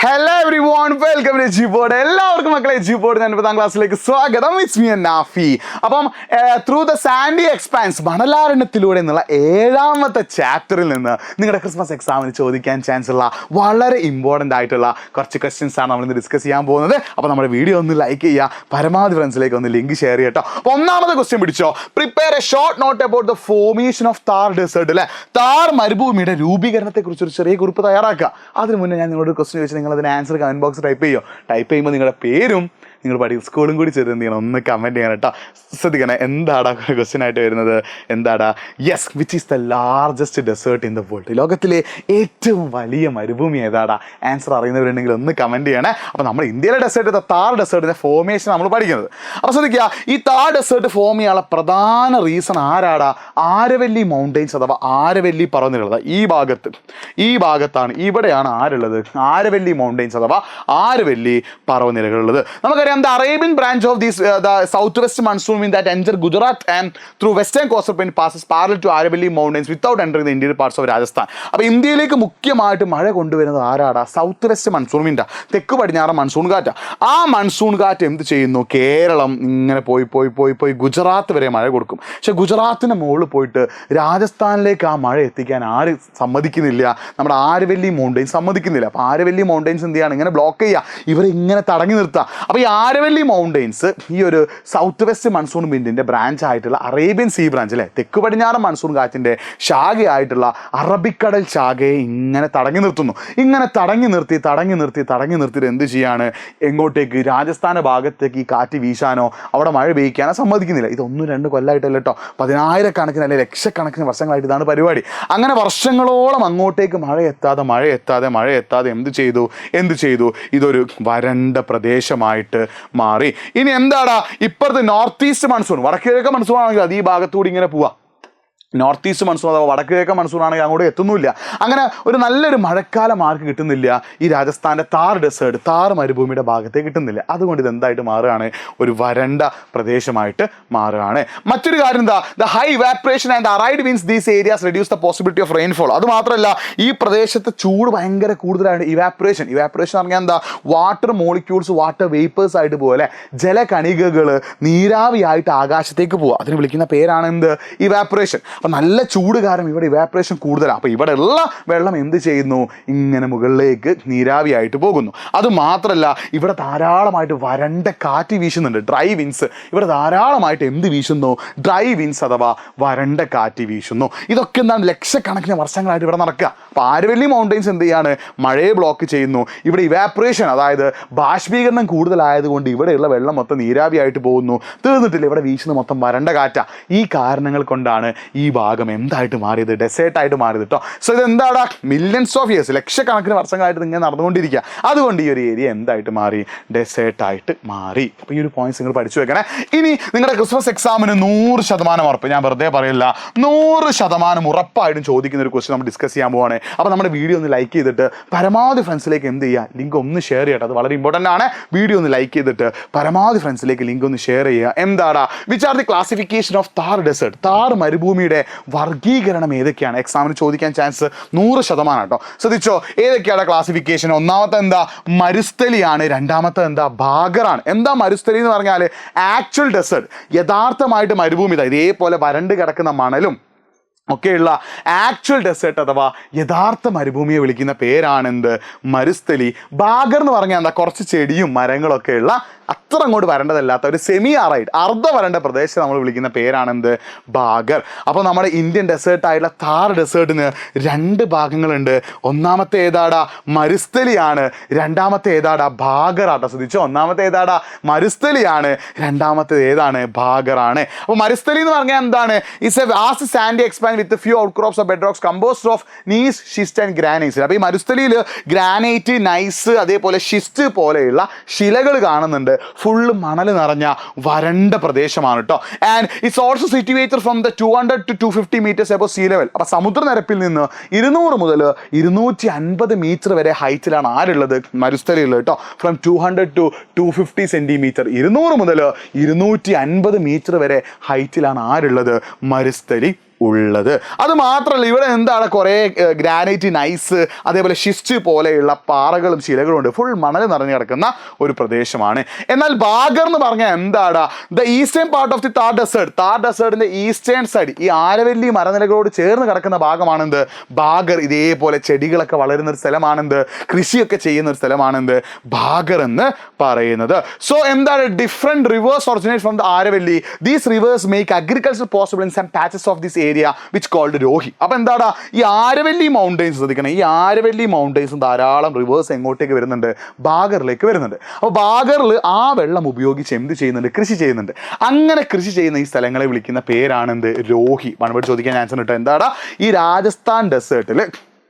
Hello everyone, welcome to Gboard. എല്ലാവർക്കും മക്കളെ Gboard ഞാൻ 10ാം ക്ലാസ്സിലേക്ക് സ്വാഗതം. It's me Nafi. അപ്പം ത്രൂ ദ സാൻഡി എക്സ്പാൻസ് മണലാരണ്യത്തിലൂടെ എന്നുള്ള 7ാമത്തെ ചാപ്റ്ററിൽ നിന്ന് നിങ്ങളുടെ ക്രിസ്മസ് എക്സാമിന് ചോദിക്കാൻ ചാൻസ് ഉള്ള വളരെ ഇമ്പോർട്ടൻ്റ് ആയിട്ടുള്ള കുറച്ച് ക്വസ്റ്റ്യൻസ് ആണ് നമ്മൾ ഇന്ന് ഡിസ്കസ് ചെയ്യാൻ പോകുന്നത്. അപ്പോൾ നമ്മുടെ വീഡിയോ ഒന്ന് ലൈക്ക് ചെയ്യുക, പരമാവധി ഫ്രണ്ട്സിലേക്ക് ഒന്ന് ലിങ്ക് ഷെയർ ചെയ്യട്ടോ. അപ്പോൾ ഒന്നാമത്തെ ക്വസ്റ്റ്യൻ പിടിച്ചോ. Prepare a short note about the formation of Thar desert. അല്ലേ, താർ മരുഭൂമിയുടെ രൂപീകരണത്തെ കുറിച്ച് ഒരു ചെറിയ കുറിപ്പ് തയ്യാറാക്കുക. അതിന് മുന്നേ ഞാൻ നിങ്ങളോട് ക്വസ്റ്റ്യൻ ചോദിച്ചാൽ നിങ്ങൾ അതിന് ആൻസർ കമൻറ്റ് ബോക്സ് ടൈപ്പ് ചെയ്യുമ്പോൾ നിങ്ങളുടെ പേരും നിങ്ങൾ പഠിക്കുന്ന സ്കൂളും കൂടി ചേർന്ന് എന്ത് ചെയ്യണം, ഒന്ന് കമൻറ്റ് ചെയ്യണം കേട്ടോ. ശ്രദ്ധിക്കണേ, എന്താടാ ക്വസ്റ്റ്യൻ ആയിട്ട് വരുന്നത്? എന്താടാ? Yes, which is the largest desert in the world? ലോകത്തിലെ ഏറ്റവും വലിയ മരുഭൂമി ഏതാടാ? ആൻസർ അറിയുന്നവരുണ്ടെങ്കിൽ ഒന്ന് കമൻറ്റ് ചെയ്യണേ. അപ്പോൾ നമ്മൾ ഇന്ത്യയിലെ ഡെസേർട്ട്, താർ ഡെസേർട്ടിൻ്റെ ഫോർമേഷൻ നമ്മൾ പഠിക്കുന്നത്. അപ്പോൾ ശ്രദ്ധിക്കുക, ഈ താർ ഡെസേർട്ട് ഫോം ചെയ്യാനുള്ള പ്രധാന റീസൺ ആരാടാ? ആരവല്ലി മൗണ്ടെയ്ൻസ് അഥവാ ആരവല്ലി പർവ്വതനിരകൾ. ഈ ഭാഗത്താണ്, ഇവിടെയാണ് ആരുള്ളത്? ആരവല്ലി മൗണ്ടെയ്ൻസ് അഥവാ ആരവല്ലി പർവ്വതനിരകളുള്ളത്. നമുക്കറിയാം, the Arabian branch of this the southwest monsoon wind that enter Gujarat and through western coastal plain passes parallel to Aravalli mountains without entering the interior parts of Rajasthan. അപ്പോൾ ഇന്ത്യയിലേക്ക് മുഖ്യമായിട്ട് മഴ കൊണ്ടുവരുന്നത് ആരാടാ? സൗത്ത് വെസ്റ്റ് മൺസൂൺ വിൻഡാ, തെക്ക് പടിഞ്ഞാറ് monsoon കാറ്റാ. ആ monsoon കാറ്റ് എന്ത് ചെയ്യുന്നു? കേരളം ഇങ്ങനെ പോയി ഗുജറാത്ത് വരെ മഴ കൊടുക്കും. പക്ഷെ ഗുജറാത്തിൻ്റെ മുകളിൽ പോയിട്ട് രാജസ്ഥാനിലേക്ക് ആ മഴ എത്തിക്കാൻ ആര് സമ്മതിക്കുന്നില്ല? നമ്മുടെ ആരവല്ലി മൗണ്ടെയ്ൻസ് സമ്മതിക്കുന്നില്ല. അപ്പോൾ ആരവല്ലി മൗണ്ടെയ്ൻസ് എന്ത് ചെയ്യാണ്? ഇങ്ങനെ ബ്ലോക്ക് ചെയ്യുക, ഇവരെ ഇങ്ങനെ തടഞ്ഞു നിർത്തുക. അപ്പോൾ ഈ ആരവല്ലി മൗണ്ടെയ്ൻസ് ഈ ഒരു സൗത്ത് വെസ്റ്റ് മൺസൂൺ വിൻഡിൻ്റെ ബ്രാഞ്ച് ആയിട്ടുള്ള അറേബ്യൻ സീ ബ്രാഞ്ച്, അല്ലേ, തെക്ക് പടിഞ്ഞാറൻ മൺസൂൺ കാറ്റിൻ്റെ ശാഖയായിട്ടുള്ള അറബിക്കടൽ ശാഖയെ ഇങ്ങനെ തടഞ്ഞു നിർത്തുന്നു. ഇങ്ങനെ തടഞ്ഞു നിർത്തിയിട്ട് എന്ത് ചെയ്യാണ്? എങ്ങോട്ടേക്ക്? രാജസ്ഥാന ഭാഗത്തേക്ക് ഈ കാറ്റ് വീശാനോ അവിടെ മഴ പെയ്യിക്കാനോ സമ്മതിക്കുന്നില്ല. ഇതൊന്നും 2 കൊല്ലമായിട്ടല്ല കേട്ടോ, 10,000-കണക്കിന് അല്ലെങ്കിൽ ലക്ഷക്കണക്കിന് വർഷങ്ങളായിട്ട് ഇതാണ് പരിപാടി. അങ്ങനെ വർഷങ്ങളോളം അങ്ങോട്ടേക്ക് മഴ എത്താതെ എന്ത് ചെയ്തു? ഇതൊരു വരണ്ട പ്രദേശമായിട്ട് മാറി. ഇനി എന്താടാ? ഇപ്പുറത്ത് നോർത്ത് ഈസ്റ്റ് മൺസൂൺ, വടക്കിഴക്ക് മൺസൂൺ ആണെങ്കിൽ അത് ഈ ഭാഗത്തൂടി ഇങ്ങനെ പോവാ. നോർത്ത് ഈസ്റ്റ് മൺസൂൺ അഥവാ വടക്ക് കിഴക്കൻ മൺസൂൺ ആണെങ്കിൽ അങ്ങോട്ട് എത്തുന്നില്ല. അങ്ങനെ ഒരു നല്ലൊരു മഴക്കാലം ആർക്ക് കിട്ടുന്നില്ല? ഈ രാജസ്ഥാൻ്റെ താർ ഡെസേർട്ട്, താർ മരുഭൂമിയുടെ ഭാഗത്തേക്ക് കിട്ടുന്നില്ല. അതുകൊണ്ട് ഇതെന്തായിട്ട് മാറുകയാണ്? ഒരു വരണ്ട പ്രദേശമായിട്ട് മാറുകയാണ്. മറ്റൊരു കാര്യം എന്താ? The high evaporation and arid winds these areas reduce the possibility of rainfall. അത് മാത്രമല്ല, ഈ പ്രദേശത്ത് ചൂട് ഭയങ്കര കൂടുതലാണ്. ഇവാപ്പറേഷൻ പറഞ്ഞാൽ എന്താ? വാട്ടർ മോളിക്യൂൾസ്, വാട്ടർ വേപ്പേഴ്സ് ആയിട്ട് പോലെ ജലകണികകൾ നീരാവിയായിട്ട് ആകാശത്തേക്ക് പോവുക. അതിന് വിളിക്കുന്ന പേരാണ് എന്ത്? ഇവാപ്പറേഷൻ. അപ്പം നല്ല ചൂട് കാരണം ഇവിടെ ഇവാപ്പറേഷൻ കൂടുതലാണ്. അപ്പോൾ ഇവിടെ ഉള്ള വെള്ളം എന്ത് ചെയ്യുന്നു? ഇങ്ങനെ മുകളിലേക്ക് നീരാവിയായിട്ട് പോകുന്നു. അതുമാത്രമല്ല, ഇവിടെ ധാരാളമായിട്ട് വരണ്ട കാറ്റ് വീശുന്നുണ്ട്, ഡ്രൈ വിൻസ്. ഇവിടെ ധാരാളമായിട്ട് എന്ത് വീശുന്നു? ഡ്രൈ വിൻസ് അഥവാ വരണ്ട കാറ്റ് വീശുന്നു. ഇതൊക്കെ എന്താണ്? ലക്ഷക്കണക്കിന് വർഷങ്ങളായിട്ട് ഇവിടെ നടക്കുക. അപ്പോൾ ആരവല്ലി മൗണ്ടെയ്ൻസ് എന്ത് ചെയ്യാണ്? മഴയെ ബ്ലോക്ക് ചെയ്യുന്നു. ഇവിടെ ഇവാപ്പറേഷൻ, അതായത് ബാഷ്പീകരണം കൂടുതലായതുകൊണ്ട് ഇവിടെയുള്ള വെള്ളം മൊത്തം നീരാവിയായിട്ട് പോകുന്നു. തീർന്നിട്ടില്ല, ഇവിടെ വീശുന്ന മൊത്തം വരണ്ട കാറ്റാണ്. ഈ കാരണങ്ങൾ കൊണ്ടാണ് ഈ ഭാഗം എന്തായിട്ട് മാറിയത്? ഡെസേർട്ടായിട്ട് മാറിയത് കേട്ടോ. സോ ഇത് എന്താടാ? മില്യൺസ് ഓഫ് ഇയേഴ്സ്, ലക്ഷക്കണക്കിന് വർഷങ്ങളായിട്ട് ഇങ്ങനെ നടന്നുകൊണ്ടിരിക്കുക. അതുകൊണ്ട് ഈ ഒരു ഏരിയ എന്തായിട്ട് മാറി? ഡെസേർട്ടായിട്ട് മാറി. അപ്പോൾ ഈ ഒരു പോയിന്റ്സ് നിങ്ങൾ പഠിച്ചു വെക്കണേ. ഇനി നിങ്ങളുടെ ക്രിസ്മസ് എക്സാമിന് 100% ഉറപ്പ്, ഞാൻ വെറുതെ പറയില്ല, 100% ഉറപ്പായിട്ടും ചോദിക്കുന്ന ഒരു ക്വസ്റ്റ്യൻ നമ്മൾ ഡിസ്കസ് ചെയ്യാൻ പോവാണ്. അപ്പോൾ നമ്മുടെ വീഡിയോ ഒന്ന് ലൈക്ക് ചെയ്തിട്ട് പരമാവധി ഫ്രണ്ട്സിലേക്ക് എന്ത് ചെയ്യുക? ലിങ്ക് ഒന്ന് ഷെയർ ചെയ്യട്ടെ. അത് വളരെ ഇമ്പോർട്ടൻ്റ് ആണ്. വീഡിയോ ഒന്ന് ലൈക്ക് ചെയ്തിട്ട് പരമാവധി ഫ്രണ്ട്സിലേക്ക് ലിങ്ക് ഒന്ന് ഷെയർ ചെയ്യുക. എന്താടാ? Which are the classification of Thar desert? Thar മരുഭൂമിയുടെ വർഗീകരണം ഏതൊക്കെയാണ്? എക്സാമിന് ചോദിക്കാൻ ചാൻസ് 100% കേട്ടോ. ശ്രദ്ധിച്ചോ, ഏതൊക്കെയാണ് ക്ലാസിഫിക്കേഷൻ? ഒന്നാമത്തെ എന്താ? മരുസ്ഥലിയാണ്. രണ്ടാമത്തെ എന്താ? ഭാഗറാണ്. എന്താ മരുസ്ഥലി എന്ന് പറഞ്ഞാൽ? ആക്ച്വൽ ഡെസേർട്ട്, യഥാർത്ഥമായിട്ട് മരുഭൂമി, ഇതേപോലെ വരണ്ട് കിടക്കുന്ന മണലും ഒക്കെയുള്ള ആക്ച്വൽ ഡെസേർട്ട് അഥവാ യഥാർത്ഥ മരുഭൂമിയെ വിളിക്കുന്ന പേരാണെന്ത്? മരുസ്ഥലി. ഭാഗർ എന്ന് പറഞ്ഞാൽ എന്താ? കുറച്ച് ചെടിയും മരങ്ങളൊക്കെ ഉള്ള, അത്ര അങ്ങോട്ട് വരേണ്ടതല്ലാത്ത ഒരു സെമി ആറൈഡ്, അർദ്ധ വരണ്ട പ്രദേശം നമ്മൾ വിളിക്കുന്ന പേരാണെന്ത്? ഭാഗർ. അപ്പോൾ നമ്മുടെ ഇന്ത്യൻ ഡെസേർട്ടായിട്ടുള്ള താർ ഡെസേർട്ടിന് 2 ഭാഗങ്ങളുണ്ട്. ഒന്നാമത്തെ ഏതാടാ? മരുസ്ഥലിയാണ്. രണ്ടാമത്തെ ഏതാടാ? ഭാഗറാട്ടോ. ശ്രദ്ധിച്ചോ, ഒന്നാമത്തെ ഏതാടാ? മരുസ്ഥലിയാണ്. രണ്ടാമത്തെ ഏതാണ്? ഭാഗറാണ്. അപ്പോൾ മരുസ്ഥലി എന്ന് പറഞ്ഞാൽ എന്താണ്? It's a vast sandy expand with few outcrops of bed rocks composed of gneiss, schist and granites. അപ്പോൾ ഈ മരുസ്ഥലിയിൽ ഗ്രാനൈറ്റ്, നൈസ്, അതേപോലെ ഷിസ്റ്റ് പോലെയുള്ള ശിലകൾ കാണുന്നുണ്ട്. ഫുള്ള് മണൽ നിറഞ്ഞ വരണ്ട പ്രദേശമാണ് കേട്ടോ. And it's also situated from the 200 to 250 metres above sea level. അപ്പോൾ സമുദ്രനിരപ്പിൽ നിന്ന് 200 മുതൽ 250 മീറ്റർ വരെ ഹൈറ്റിലാണ് ആരുള്ളത്? മരുസ്ഥലി ഉള്ളത് കേട്ടോ. ഫ്രം 200 to 250 സെൻറ്റിമീറ്റർ, 200 മുതൽ 250 മീറ്റർ വരെ ഹൈറ്റിലാണ് ആരുള്ളത്? മരുസ്ഥലി ഉള്ളത്. അത് മാത്രമല്ല, ഇവിടെ എന്താണ് കുറേ ഗ്രാനൈറ്റ്, നൈസ്, അതേപോലെ ഷിസ്റ്റ് പോലെയുള്ള പാറകളും ശിലകളും ഉണ്ട്. ഫുൾ മണൽ നിറഞ്ഞു കിടക്കുന്ന ഒരു പ്രദേശമാണ്. എന്നാൽ ബാഗർ എന്ന് പറഞ്ഞാൽ എന്താണ്? The eastern part of the Thar desert. Thar ഡെസേർട്ടിന്റെ ഈസ്റ്റേൺ സൈഡ്, ഈ ആരവല്ലി മരനിലകളോട് ചേർന്ന് കിടക്കുന്ന ഭാഗമാണെന്ത്? ബാഗർ. ഇതേപോലെ ചെടികളൊക്കെ വളരുന്ന ഒരു സ്ഥലമാണെന്ത്? കൃഷിയൊക്കെ ചെയ്യുന്ന ഒരു സ്ഥലമാണെന്ത്? ബാഗർ എന്ന് പറയുന്നത്. സോ എന്താണ്? Different rivers originate from the Aravalli. These rivers make agriculture possible in some patches of this area which called Rohi. അപ്പൊ എന്താണ്? ഈ ആരവല്ലി മൗണ്ടെയ്ൻസ് ശ്രദ്ധിക്കണം. ഈ ആരവല്ലി മൗണ്ടെയ്ൻസും ധാരാളം റിവേഴ്സ് എങ്ങോട്ടേക്ക് വരുന്നുണ്ട്? ബാഗറിലേക്ക് വരുന്നുണ്ട്. അപ്പോൾ ബാഗറിൽ ആ വെള്ളം ഉപയോഗിച്ച് എന്ത് ചെയ്യുന്നുണ്ട്? കൃഷി ചെയ്യുന്നുണ്ട്. അങ്ങനെ കൃഷി ചെയ്യുന്ന ഈ സ്ഥലങ്ങളെ വിളിക്കുന്ന പേരാണ് എന്ത്? രോഹി. മറുപടി ചോദിക്കാൻ ആൻസർ കിട്ടും. എന്താണ്? ഈ രാജസ്ഥാൻ ഡെസേർട്ടിൽ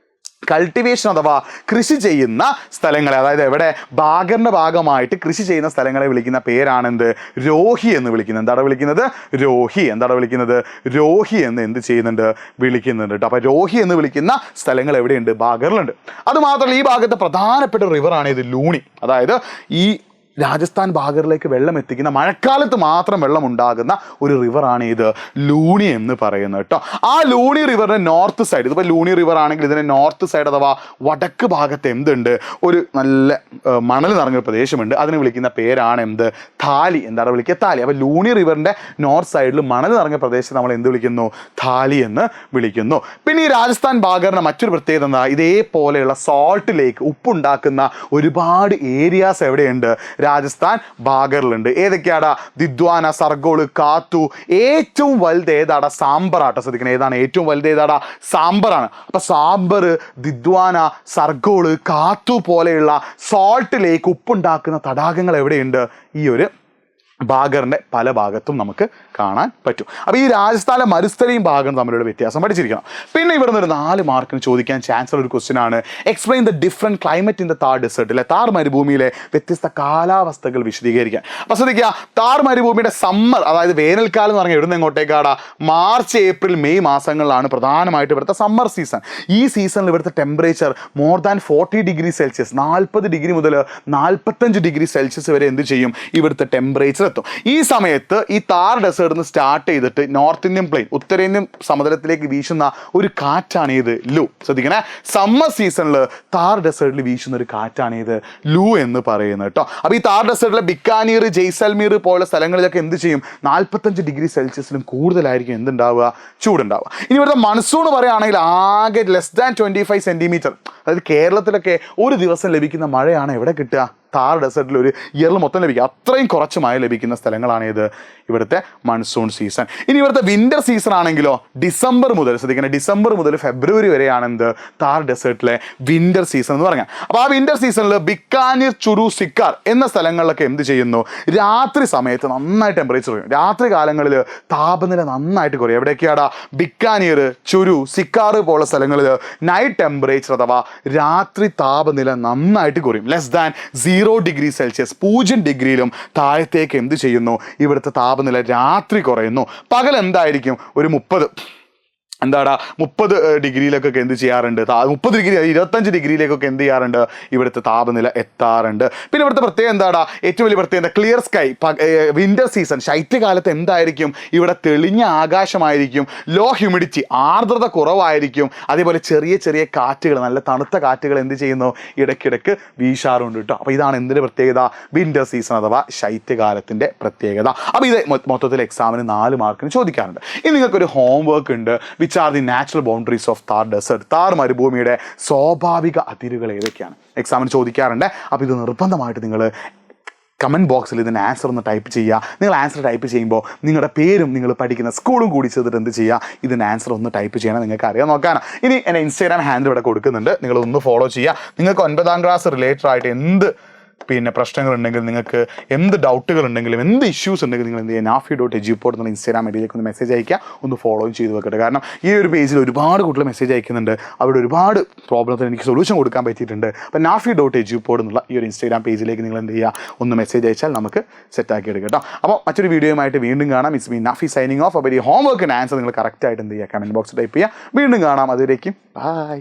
കൾട്ടിവേഷൻ അഥവാ കൃഷി ചെയ്യുന്ന സ്ഥലങ്ങളെ, അതായത് എവിടെ? ബാഗറിന്റെ ഭാഗമായിട്ട് കൃഷി ചെയ്യുന്ന സ്ഥലങ്ങളെ വിളിക്കുന്ന പേരാണെന്ത്? രോഹി എന്ന് വിളിക്കുന്നത്. എന്താണ് വിളിക്കുന്നത്? രോഹി. എന്താണ് വിളിക്കുന്നത്? രോഹി എന്ന് എന്ത് ചെയ്യുന്നുണ്ട്? വിളിക്കുന്നുണ്ട് കേട്ടോ. അപ്പൊ രോഹി എന്ന് വിളിക്കുന്ന സ്ഥലങ്ങൾ എവിടെയുണ്ട്? ബാഗറിലുണ്ട്. അത് മാത്രമല്ല, ഈ ഭാഗത്തെ പ്രധാനപ്പെട്ട റിവറാണ് ഇത് ലൂണി. അതായത് ഈ രാജസ്ഥാൻ ബാഗറിലേക്ക് വെള്ളം എത്തിക്കുന്ന, മഴക്കാലത്ത് മാത്രം വെള്ളം ഉണ്ടാകുന്ന ഒരു റിവറാണ് ഇത് ലൂണി എന്ന് പറയുന്നത് കേട്ടോ. ആ ലൂണി റിവറിന്റെ നോർത്ത് സൈഡ്, ഇതിപ്പോൾ ലൂണി റിവർ ആണെങ്കിൽ ഇതിന്റെ നോർത്ത് സൈഡ് അഥവാ വടക്ക് ഭാഗത്ത് എന്തുണ്ട്? ഒരു നല്ല മണൽ നിറഞ്ഞ പ്രദേശമുണ്ട്. അതിന് വിളിക്കുന്ന പേരാണ് എന്ത്? താലി. എന്താണ് വിളിക്കുക? താലി. അപ്പോൾ ലൂണി റിവറിന്റെ നോർത്ത് സൈഡിൽ മണൽ നിറഞ്ഞ പ്രദേശം നമ്മൾ എന്ത് വിളിക്കുന്നു? താലി എന്ന് വിളിക്കുന്നു. പിന്നെ ഈ രാജസ്ഥാൻ ബാഗറിന്റെ മറ്റൊരു പ്രത്യേകത എന്താ? ഇതേപോലെയുള്ള സോൾട്ട് ലേക്ക്, ഉപ്പുണ്ടാക്കുന്ന ഒരുപാട് ഏരിയാസ് എവിടെയുണ്ട്? രാജസ്ഥാൻ ബാഗറിലുണ്ട്. ഏതൊക്കെയാടാ? ദിദ്വാന, സർഗോള്, കാത്തു. ഏറ്റവും വലുത് ഏതാടാ? സാമ്പറാട്ടോ. ശ്രദ്ധിക്കണം, ഏതാണ് ഏറ്റവും വലുത്? ഏതാടാ? സാമ്പറാണ്. അപ്പൊ സാമ്പർ, ദിദ്വാന, സർഗോള്, കാത്തു പോലെയുള്ള സോൾട്ട് ലേക്ക്, ഉപ്പുണ്ടാക്കുന്ന തടാകങ്ങൾ എവിടെയുണ്ട്? ഈ ഒരു ബാഗറിന്റെ പല ഭാഗത്തും നമുക്ക് കാണാൻ പറ്റും. അപ്പോൾ ഈ രാജസ്ഥാനിലെ മരുസ്ഥലയും ബാഗറും തമ്മിലുള്ള വ്യത്യാസം പഠിച്ചിരിക്കണം. പിന്നെ ഇവിടെ നിന്ന് ഒരു 4 മാർക്കിന് ചോദിക്കാൻ ചാൻസ് ഉള്ള ഒരു ക്വസ്റ്റ്യൻ ആണ്, explain the different climate in the Thar desert. അല്ലെ, താർ മരുഭൂമിയിലെ വ്യത്യസ്ത കാലാവസ്ഥകൾ വിശദീകരിക്കാൻ. അപ്പോൾ ശ്രദ്ധിക്കുക, താർ മരുഭൂമിയുടെ സമ്മർ, അതായത് വേനൽക്കാലം എന്ന് പറഞ്ഞാൽ ഇവിടുന്ന് എങ്ങോട്ടേക്കാടാ? മാർച്ച്, ഏപ്രിൽ, മെയ് മാസങ്ങളിലാണ് പ്രധാനമായിട്ട് ഇവിടുത്തെ സമ്മർ സീസൺ. ഈ സീസണിൽ ഇവിടുത്തെ temperature more than 40 degree Celsius, 40 degree മുതൽ 45 ഡിഗ്രി സെൽഷ്യസ് വരെ എന്ത് ചെയ്യും? ഇവിടുത്തെ ടെമ്പറേച്ചർ എത്തും. ഈ സമയത്ത് ഈ താർ ഡെസേർട്ടിൽ നിന്ന് സ്റ്റാർട്ട് ചെയ്തിട്ട് നോർത്ത് ഇന്ത്യൻ പ്ലെയിൻ, ഉത്തരേന്ത്യൻ സമതലത്തിലേക്ക് വീശുന്ന ഒരു കാറ്റാണ് ഇത് ലൂ. ശ്രദ്ധിക്കണേ, സമ്മർ സീസണിൽ താർ ഡെസേർട്ടിൽ വീശുന്ന ഒരു കാറ്റാണ് ഇത് ലൂ എന്ന് പറയുന്നത് കേട്ടോ. അപ്പോൾ ഈ താർ ഡെസേർട്ടിലെ ബിക്കാനീർ, ജയ്സൽമീർ പോലുള്ള സ്ഥലങ്ങളിലൊക്കെ എന്ത് ചെയ്യും? 45 ഡിഗ്രി സെൽഷ്യസിലും കൂടുതലായിരിക്കും എന്തുണ്ടാവുക? ചൂടുണ്ടാവുക. ഇനി ഇവിടുത്തെ മൺസൂൺ പറയുകയാണെങ്കിൽ ആകെ ലെസ് ദാൻ 25 സെന്റിമീറ്റർ. അതായത് കേരളത്തിലൊക്കെ ഒരു ദിവസം ലഭിക്കുന്ന മഴയാണ് എവിടെ കിട്ടുക? താർ ഡെസേർട്ടിൽ ഒരു ഇയറിൽ മൊത്തം ലഭിക്കുക. അത്രയും കുറച്ച് മഴ ലഭിക്കുന്ന സ്ഥലങ്ങളാണ് ഇത് ഇവിടുത്തെ മൺസൂൺ സീസൺ. ഇനി ഇവിടുത്തെ വിന്റർ സീസൺ ആണെങ്കിലോ ഡിസംബർ മുതൽ, ശ്രദ്ധിക്കണം, ഡിസംബർ മുതൽ ഫെബ്രുവരി വരെയാണ് എന്ത്? താർ ഡെസേർട്ടിലെ വിന്റർ സീസൺ എന്ന് പറഞ്ഞാൽ. അപ്പോൾ ആ വിന്റർ സീസണിൽ ബിക്കാനീർ, ചുരു, സിക്കാർ എന്ന സ്ഥലങ്ങളിലൊക്കെ എന്ത് ചെയ്യുന്നു? രാത്രി സമയത്ത് നന്നായിട്ട് ടെമ്പറേച്ചർ കുറയും. രാത്രി കാലങ്ങളിൽ താപനില നന്നായിട്ട് കുറയും. എവിടെയൊക്കെയാടാ? ബിക്കാനീർ, ചുരു, സിക്കാർ പോലുള്ള സ്ഥലങ്ങളിൽ നൈറ്റ് ടെമ്പറേച്ചർ അഥവാ രാത്രി താപനില നന്നായിട്ട് കുറയും. ലെസ് ദാൻ 0 ഡിഗ്രി സെൽഷ്യസ്, 0 ഡിഗ്രിയിലും താഴത്തേക്ക് എന്ത് ചെയ്യുന്നു? ഇവിടുത്തെ താപനില രാത്രി കുറയുന്നു. പകൽ എന്തായിരിക്കും? ഒരു 30 ഡിഗ്രിയിലേക്കൊക്കെ എന്ത് ചെയ്യാറുണ്ട്? 30 ഡിഗ്രി, 25 ഡിഗ്രിയിലേക്കൊക്കെ എന്ത് ചെയ്യാറുണ്ട്? ഇവിടുത്തെ താപനില എത്താറുണ്ട്. പിന്നെ ഇവിടുത്തെ പ്രത്യേകം എന്താടാ? ഏറ്റവും വലിയ പ്രത്യേകത ക്ലിയർ സ്കൈ. വിന്റർ സീസൺ, ശൈത്യകാലത്ത് എന്തായിരിക്കും? ഇവിടെ തെളിഞ്ഞ ആകാശമായിരിക്കും. ലോ ഹ്യൂമിഡിറ്റി, ആർദ്രത കുറവായിരിക്കും. അതേപോലെ ചെറിയ ചെറിയ കാറ്റുകൾ, നല്ല തണുത്ത കാറ്റുകൾ എന്ത് ചെയ്യുന്നു? ഇടയ്ക്കിടയ്ക്ക് വീശാറുണ്ട് കേട്ടോ. അപ്പോൾ ഇതാണ് എന്തിൻ്റെ പ്രത്യേകത? വിന്റർ സീസൺ അഥവാ ശൈത്യകാലത്തിൻ്റെ പ്രത്യേകത. അപ്പോൾ ഇത് മൊത്തത്തിൽ എക്സാമിന് 4 മാർക്കിന് ചോദിക്കാറുണ്ട്. ഇനി നിങ്ങൾക്കൊരു ഹോംവർക്ക് ഉണ്ട്. Which are the natural boundaries of Thar desert. Thar മരുഭൂമിയുടെ സ്വാഭാവിക അതിരുകൾ ഏതൊക്കെയാണ്? എക്സാമിന് ചോദിക്കാറുണ്ട്. അപ്പോൾ ഇത് നിർബന്ധമായിട്ട് നിങ്ങൾ കമൻറ്റ് ബോക്സിൽ ഇതിന് ആൻസർ ഒന്ന് ടൈപ്പ് ചെയ്യുക. നിങ്ങൾ ആൻസർ ടൈപ്പ് ചെയ്യുമ്പോൾ നിങ്ങളുടെ പേരും നിങ്ങൾ പഠിക്കുന്ന സ്കൂളും കൂടി ചെയ്തിട്ട് എന്ത് ചെയ്യുക? ഇതിന് ആൻസർ ഒന്ന് ടൈപ്പ് ചെയ്യണം. നിങ്ങൾക്ക് അറിയാൻ നോക്കാനാണ്. ഇനി എൻ്റെ ഇൻസ്റ്റാഗ്രാം ഹാൻഡിൽ ഇവിടെ കൊടുക്കുന്നുണ്ട്, നിങ്ങളൊന്ന് ഫോളോ ചെയ്യുക. നിങ്ങൾക്ക് 9ാം ക്ലാസ് റിലേറ്റഡ് ആയിട്ട് എന്ത് പ്രശ്നങ്ങളുണ്ടെങ്കിൽ, നിങ്ങൾക്ക് എന്ത് ഡൗട്ടുകൾ ഉണ്ടെങ്കിലും, എന്ത് ഇഷ്യൂസ് ഉണ്ടെങ്കിലും നിങ്ങൾ എന്ത് ചെയ്യുക? nafi.edupod എന്നുള്ള ഇൻസ്റ്റാഗ്രാം ഐഡിയിലേക്ക് ഒന്ന് മെസ്സേജ് അയക്കുക. ഒന്ന് ഫോളോയും ചെയ്ത് വെക്കട്ടെ. കാരണം ഈ ഒരു പേജിൽ ഒരുപാട് കുട്ടികൾ മെസ്സേജ് അയക്കുന്നുണ്ട്. അവിടെ ഒരുപാട് പ്രോബ്ലത്തിന് എനിക്ക് സൊല്യൂഷൻ കൊടുക്കാൻ പറ്റിയിട്ടുണ്ട്. അപ്പോൾ nafi.edupod എന്നുള്ള ഈ ഒരു ഇൻസ്റ്റാഗ്രാം പേജിലേക്ക് നിങ്ങൾ എന്ത് ചെയ്യുക? ഒന്ന് മെസ്സേജ് അയച്ചാൽ നമുക്ക് സെറ്റാക്കി എടുക്കാം കേട്ടോ. അപ്പോൾ മറ്റൊരു വീഡിയോയുമായിട്ട് വീണ്ടും കാണാം. It's me Nafi signing off. അപ്പോൾ ഈ ഹോംവർക്കിന് ആൻസർ നിങ്ങൾ കറക്റ്റായിട്ട് എന്ത് ചെയ്യുക? കമൻറ്റ് ബോക്സ് ടൈപ്പ് ചെയ്യുക. വീണ്ടും കാണാം. അതുവരേക്കും ബൈ.